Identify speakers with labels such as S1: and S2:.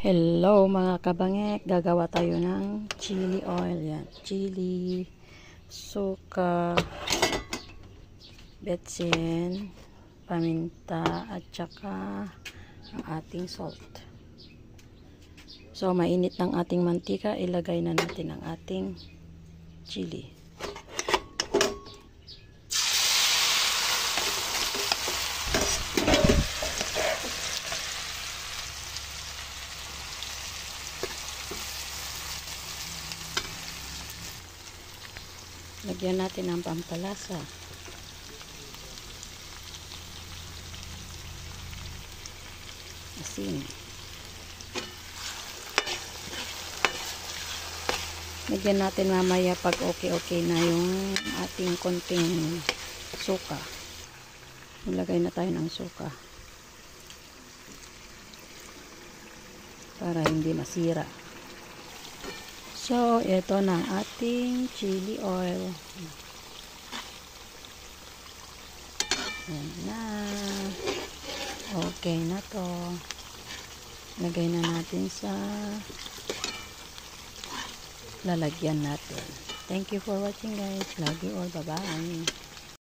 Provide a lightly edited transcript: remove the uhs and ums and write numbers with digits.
S1: Hello mga kabangek, gagawa tayo ng chili oil. Yan, chili, suka, betsin, paminta, at saka ang ating salt. So mainit ng ating mantika, ilagay na natin ang ating chili. Lagyan natin ng pampalasa. Asin. Lagyan natin mamaya pag okay na yung ating konting suka. Ilagay na tayo ng suka. Para hindi masira. So, ito na ang ating chili oil. Ayan na. Okay na to. Lagay na natin sa lalagyan natin. Thank you for watching guys. Love you all. Bye-bye.